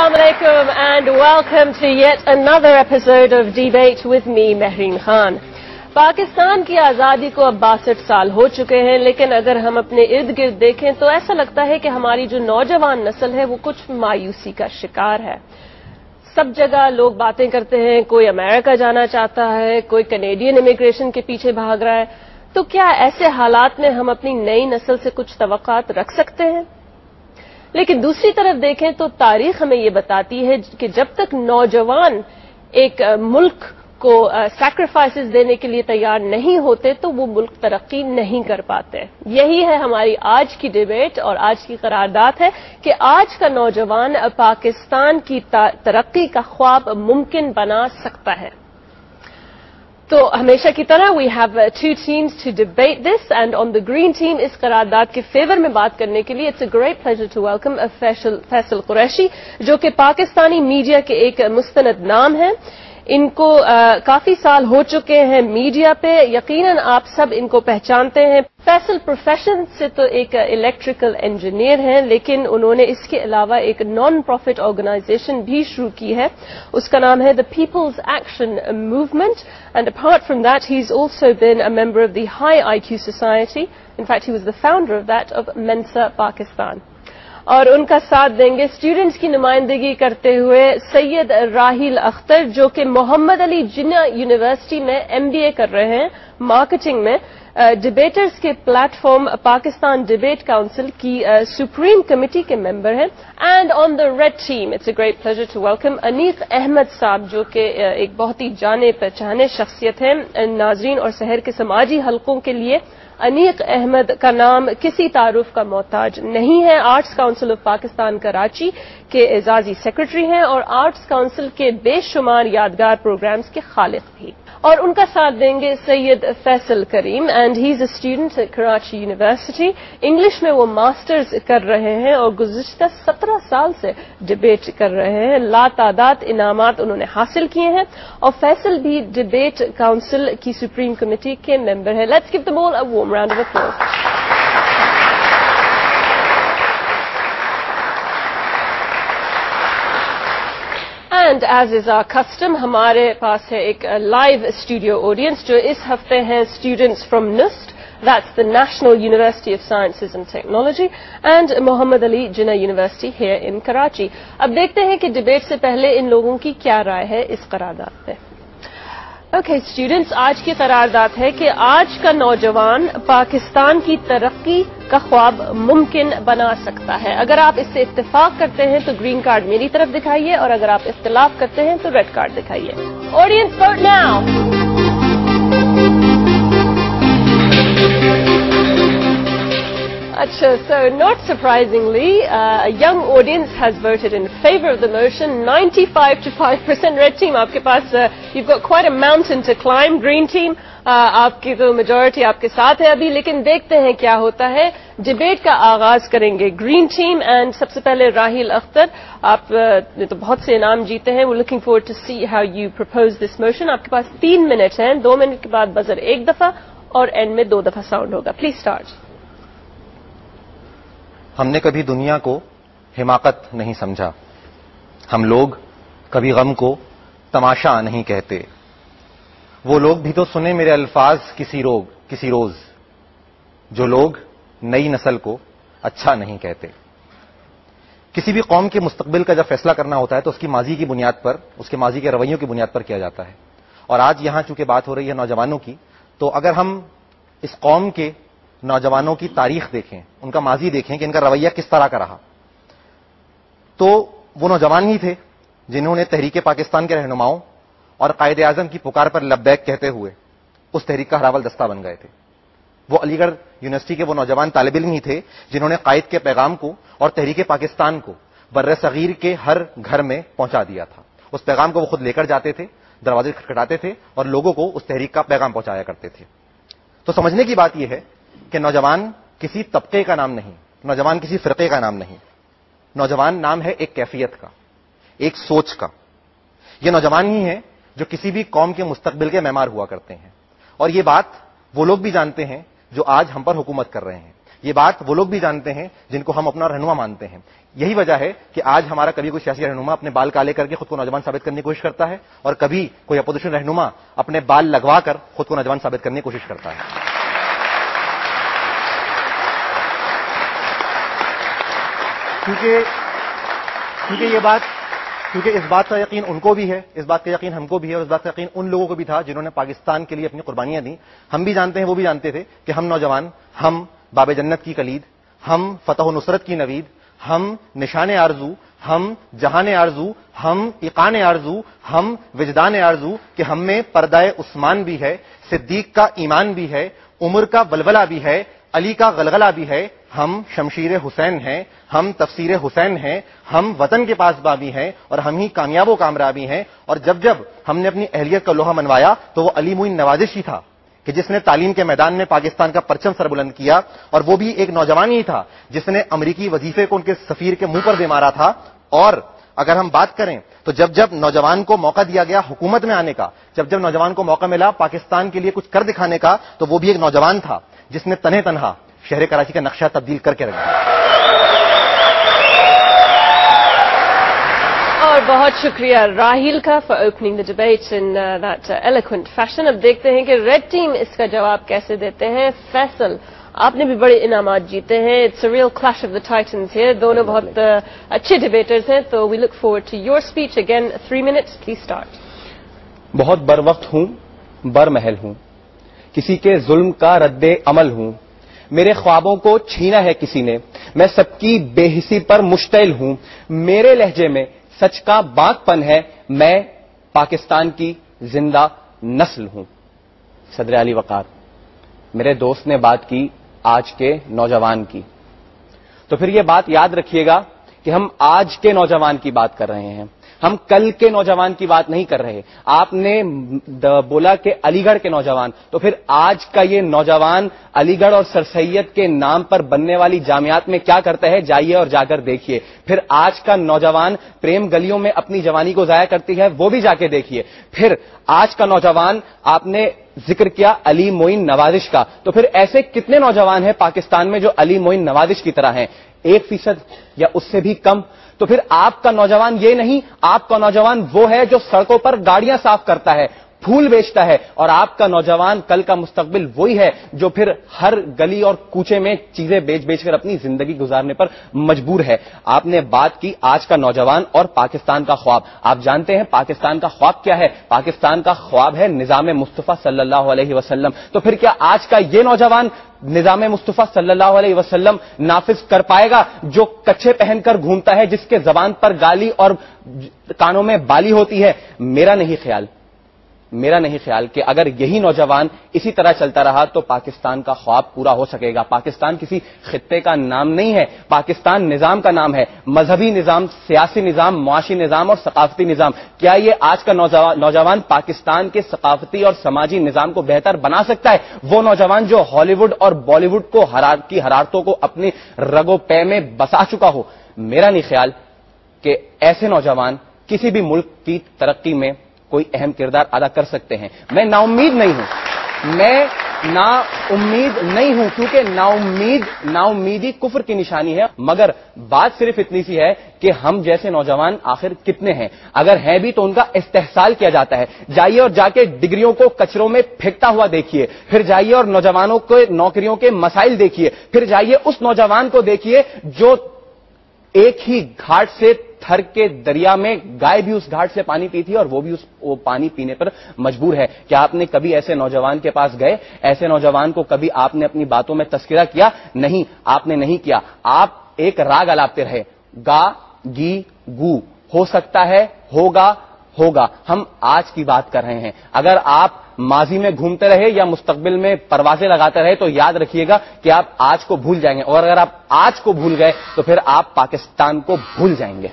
Assalamu alaikum and welcome to yet another episode of Debate with me, Mehreen Khan. Pakistan کی آزادی کو اب 62 سال ہو چکے ہیں، لیکن اگر ہم اپنے ارد گرد دیکھیں تو ایسا لگتا ہے کہ ہماری جو نوجوان نسل ہے وہ کچھ مایوسی کا شکار ہے۔ سب جگہ لوگ باتیں کرتے ہیں، کوئی امریکہ جانا چاہتا ہے، کوئی کینیڈین امیگریشن کے پیچھے بھاگ رہا ہے، تو کیا ایسے حالات میں ہم اپنی نئی نسل سے کچھ توقعات رکھ سکتے ہیں؟ لیکن دوسری طرف دیکھیں تو تاریخ ہمیں یہ بتاتی ہے کہ جب تک نوجوان ایک ملک کو سیکریفائسز دینے کے لیے تیار نہیں ہوتے تو وہ ملک ترقی نہیں کر پاتے۔ یہی ہے ہماری آج کی ڈیبیٹ اور آج کی قرارداد ہے کہ آج کا نوجوان پاکستان کی ترقی کا خواب ممکن بنا سکتا ہے۔ تو ہمیشہ کی طرح we have 2 teams to debate this and on the green team اس قرارداد کے فیور میں بات کرنے کے لیے it's a great pleasure to welcome Faisal Qureshi, جو کہ پاکستانی میڈیا کے ایک مستند نام ہیں۔ ان کو کافی سال ہو چکے ہیں میڈیا پہ، یقیناً آپ سب ان کو پہچانتے ہیں۔ فیصل پروفیشن سے تو ایک الیکٹریکل انجینئر ہیں، لیکن انہوں نے اس کے علاوہ ایک نان پروفٹ آرگنائزیشن بھی شروع کی ہے، اس کا نام ہے the people's action movement, and apart from that he is also been a member of the high I Q society, in fact he was the founder of that of Mensa Pakistan. اور ان کا ساتھ دیں گے اسٹوڈنٹس کی نمائندگی کرتے ہوئے سید راحیل اختر، جو کہ محمد علی جناح یونیورسٹی میں MBA کر رہے ہیں مارکیٹنگ میں، ڈبیٹرز کے platform Pakistan debate council کی سپریم کمیٹی کے ممبر ہیں۔ And on the red team it's a great pleasure to welcome Aneeq Ahmed sahab, جو کہ ایک بہت ہی جانے پہچانے شخصیت ہیں۔ ناظرین اور سحر کے سماجی حلقوں کے لیے انیق احمد کا نام کسی تعارف کا محتاج نہیں ہے۔ Arts council of Pakistan Karachi کے اعزازی سیکرٹری ہیں اور آرٹس کاؤنسل کے بے شمار یادگار پروگرامز کے خالق بھی۔ اور ان کا ساتھ دیں گے Syed Faisal Karim, and he is a student at Karachi university. English میں وہ ماسٹرز کر رہے ہیں اور گزشتہ 17 سال سے ڈبیٹ کر رہے ہیں۔ لاتعداد انعامات انہوں نے حاصل کیے ہیں، اور فیصل بھی ڈبیٹ کاؤنسل کی سپریم کمیٹی کے ممبر ہیں۔ Let's give them all a warm round of applause. And as is our custom, ہمارے پاس ہے ایک لائیو اسٹوڈیو آڈینس جو اس ہفتے ہیں students from NUST، that's the National University of Sciences and Technology, and Muhammad Ali Jinnah university here in Karachi. اب دیکھتے ہیں کہ ڈبیٹ سے پہلے ان لوگوں کی کیا رائے ہے اس قرارداد پہ۔ اوکے اسٹوڈنٹس، آج کی قرارداد ہے کہ آج کا نوجوان پاکستان کی ترقی کا خواب ممکن بنا سکتا ہے۔ اگر آپ اس سے اتفاق کرتے ہیں تو گرین کارڈ میری طرف دکھائیے، اور اگر آپ اختلاف کرتے ہیں تو ریڈ کارڈ دکھائیے۔ Audience vote now. اچھا، so not surprisingly, a young audience has voted in favor of the motion. 95 to 5%. Red team, آپ کے پاس you've got quite a mountain to climb. Green team, آپ کی تو میجورٹی آپ کے ساتھ ہے ابھی، لیکن دیکھتے ہیں کیا ہوتا ہے۔ ڈبیٹ کا آغاز کریں گے گرین ٹیم، اینڈ سب سے پہلے راحیل اختر، آپ نے تو بہت سے انعام جیتے ہیں۔ we're looking forward to see how you propose this motion. آپ کے پاس 3 منٹ ہیں، 2 منٹ کے بعد بزر ایک دفعہ اور اینڈ میں 2 دفعہ ساؤنڈ ہوگا۔ Please start. ہم نے کبھی دنیا کو حماقت نہیں سمجھا، ہم لوگ کبھی غم کو تماشا نہیں کہتے، وہ لوگ بھی تو سنے میرے الفاظ کسی روز، جو لوگ نئی نسل کو اچھا نہیں کہتے۔ کسی بھی قوم کے مستقبل کا جب فیصلہ کرنا ہوتا ہے تو اس کی ماضی کی بنیاد پر، اس کے ماضی کے رویوں کی بنیاد پر کیا جاتا ہے، اور آج یہاں چونکہ بات ہو رہی ہے نوجوانوں کی، تو اگر ہم اس قوم کے نوجوانوں کی تاریخ دیکھیں، ان کا ماضی دیکھیں کہ ان کا رویہ کس طرح کا رہا، تو وہ نوجوان ہی تھے جنہوں نے تحریک پاکستان کے رہنماؤں اور قائد اعظم کی پکار پر لبیک کہتے ہوئے اس تحریک کا ہراول دستہ بن گئے تھے۔ وہ علی گڑھ یونیورسٹی کے وہ نوجوان طالب علم ہی تھے جنہوں نے قائد کے پیغام کو اور تحریک پاکستان کو بر صغیر کے ہر گھر میں پہنچا دیا تھا۔ اس پیغام کو وہ خود لے کر جاتے تھے، دروازے کھٹکھٹاتے تھے اور لوگوں کو اس تحریک کا پیغام پہنچایا کرتے تھے۔ تو سمجھنے کی بات یہ ہے کہ نوجوان کسی طبقے کا نام نہیں، نوجوان کسی فرقے کا نام نہیں، نوجوان نام ہے ایک کیفیت کا، ایک سوچ کا۔ یہ نوجوان ہی ہیں جو کسی بھی قوم کے مستقبل کے معمار ہوا کرتے ہیں، اور یہ بات وہ لوگ بھی جانتے ہیں جو آج ہم پر حکومت کر رہے ہیں۔ یہ بات وہ لوگ بھی جانتے ہیں جن کو ہم اپنا رہنما مانتے ہیں. یہی وجہ ہے کہ آج ہمارا کبھی کوئی سیاسی رہنما اپنے بال کالے کر کے خود کو نوجوان ثابت کرنے کی کوشش کرتا ہے, اور کبھی کوئی اپوزیشن رہنما اپنے بال لگوا کر خود کو نوجوان ثابت کرنے کی کوشش کرتا ہے. کیونکہ اس بات کا یقین ان کو بھی ہے, اس بات کا یقین ہم کو بھی ہے, اور اس بات کا یقین ان لوگوں کو بھی تھا جنہوں نے پاکستان کے لیے اپنی قربانیاں دیں. ہم بھی جانتے ہیں, وہ بھی جانتے تھے کہ ہم نوجوان, ہم باب جنت کی کلید, ہم فتح و نصرت کی نوید, ہم نشان آرزو, ہم جہان آرزو, ہم ایقان آرزو, ہم وجدان آرزو, کہ ہم میں پردہ عثمان بھی ہے, صدیق کا ایمان بھی ہے, عمر کا ولولہ بھی ہے, علی کا غلغلہ بھی ہے, ہم شمشیر حسین ہیں, ہم تفسیر حسین ہیں, ہم وطن کے پاس بھی ہیں, اور ہم ہی کامیاب و کامرابی ہیں. اور جب جب ہم نے اپنی اہلیت کا لوہا منوایا تو وہ علی معین نوازش ہی تھا کہ جس نے تعلیم کے میدان میں پاکستان کا پرچم سر بلند کیا, اور وہ بھی ایک نوجوان ہی تھا جس نے امریکی وظیفے کو ان کے سفیر کے منہ پر دے مارا تھا. اور اگر ہم بات کریں تو جب جب نوجوان کو موقع دیا گیا حکومت میں آنے کا, جب جب نوجوان کو موقع ملا پاکستان کے لیے کچھ کر دکھانے کا, تو وہ بھی ایک نوجوان تھا جس نے تنہے تنہا شہر کراچی کا نقشہ تبدیل کر کے رکھ دیا. اور بہت شکریہ راہیل کا for opening the debate in that eloquent fashion. اب دیکھتے ہیں کہ ریڈ ٹیم اس کا جواب کیسے دیتے ہیں. فیصل, آپ نے بھی بڑے انعامات جیتے ہیں. It's a real clash of the titans here. دونوں بہت اچھے ڈیبیٹرز ہیں, تو we look forward to your speech again. 3 minutes, please start. بہت بروقت ہوں, برمحل ہوں, کسی کے ظلم کا رد عمل ہوں, میرے خوابوں کو چھینا ہے کسی نے, میں سب کی بے حسی پر مشتعل ہوں, میرے لہجے میں سچ کا باغ پن ہے, میں پاکستان کی زندہ نسل ہوں. صدر علی وقار. میرے دوست نے بات کی آج کے نوجوان کی, تو پھر یہ بات یاد رکھیے گا کہ ہم آج کے نوجوان کی بات کر رہے ہیں, ہم کل کے نوجوان کی بات نہیں کر رہے. آپ نے بولا کہ علی گڑھ کے نوجوان, تو پھر آج کا یہ نوجوان علی گڑھ اور سر سید کے نام پر بننے والی جامعات میں کیا کرتا ہے, جائیے اور جا کر دیکھیے. پھر آج کا نوجوان پریم گلیوں میں اپنی جوانی کو ضائع کرتی ہے, وہ بھی جا کے دیکھیے. پھر آج کا نوجوان, آپ نے ذکر کیا علی معین نوازش کا, تو پھر ایسے کتنے نوجوان ہیں پاکستان میں جو علی معین نوازش کی طرح ہیں؟ 1% یا اس سے بھی کم. تو پھر آپ کا نوجوان یہ نہیں, آپ کا نوجوان وہ ہے جو سڑکوں پر گاڑیاں صاف کرتا ہے, پھول بیچتا ہے, اور آپ کا نوجوان کل کا مستقبل وہی ہے جو پھر ہر گلی اور کوچے میں چیزیں بیچ بیچ کر اپنی زندگی گزارنے پر مجبور ہے. آپ نے بات کی آج کا نوجوان اور پاکستان کا خواب. آپ جانتے ہیں پاکستان کا خواب کیا ہے؟ پاکستان کا خواب ہے نظام مصطفیٰ صلی اللہ علیہ وسلم. تو پھر کیا آج کا یہ نوجوان نظام مصطفیٰ صلی اللہ علیہ وسلم نافذ کر پائے گا, جو کچھے پہن کر گھومتا ہے, جس کے زبان پر گالی اور کانوں میں بالی ہوتی ہے؟ میرا نہیں خیال کہ اگر یہی نوجوان اسی طرح چلتا رہا تو پاکستان کا خواب پورا ہو سکے گا. پاکستان کسی خطے کا نام نہیں ہے, پاکستان نظام کا نام ہے, مذہبی نظام, سیاسی نظام, معاشی نظام اور ثقافتی نظام. کیا یہ آج کا نوجوان پاکستان کے ثقافتی اور سماجی نظام کو بہتر بنا سکتا ہے؟ وہ نوجوان جو ہالی ووڈ اور بالی ووڈ کو کی حرارتوں کو اپنی رگو پے میں بسا چکا ہو. میرا نہیں خیال کہ ایسے نوجوان کسی بھی ملک کی ترقی میں کوئی اہم کردار ادا کر سکتے ہیں. میں نا امید نہیں ہوں, کیونکہ نا امیدی کفر کی نشانی ہے. مگر بات صرف اتنی سی ہے کہ ہم جیسے نوجوان آخر کتنے ہیں؟ اگر ہیں بھی تو ان کا استحصال کیا جاتا ہے. جائیے اور جا کے ڈگریوں کو کچروں میں پھینکتا ہوا دیکھیے, پھر جائیے اور نوجوانوں کو نوکریوں کے مسائل دیکھیے, پھر جائیے اس نوجوان کو دیکھیے جو ایک ہی گھاٹ سے تھر کے دریا میں, گائے بھی اس گھاٹ سے پانی پیتی ہے اور وہ بھی وہ پانی پینے پر مجبور ہے. کیا آپ نے کبھی ایسے نوجوان کے پاس گئے؟ ایسے نوجوان کو کبھی آپ نے اپنی باتوں میں تذکرہ کیا؟ نہیں, آپ نے نہیں کیا. آپ ایک راگ الاپتے رہے, گا گی گو, ہو سکتا ہے, ہوگا. ہم آج کی بات کر رہے ہیں. اگر آپ ماضی میں گھومتے رہے یا مستقبل میں پروازیں لگاتے رہے تو یاد رکھیے گا کہ آپ آج کو بھول جائیں گے, اور اگر آپ آج کو بھول گئے تو پھر آپ پاکستان کو بھول جائیں گے.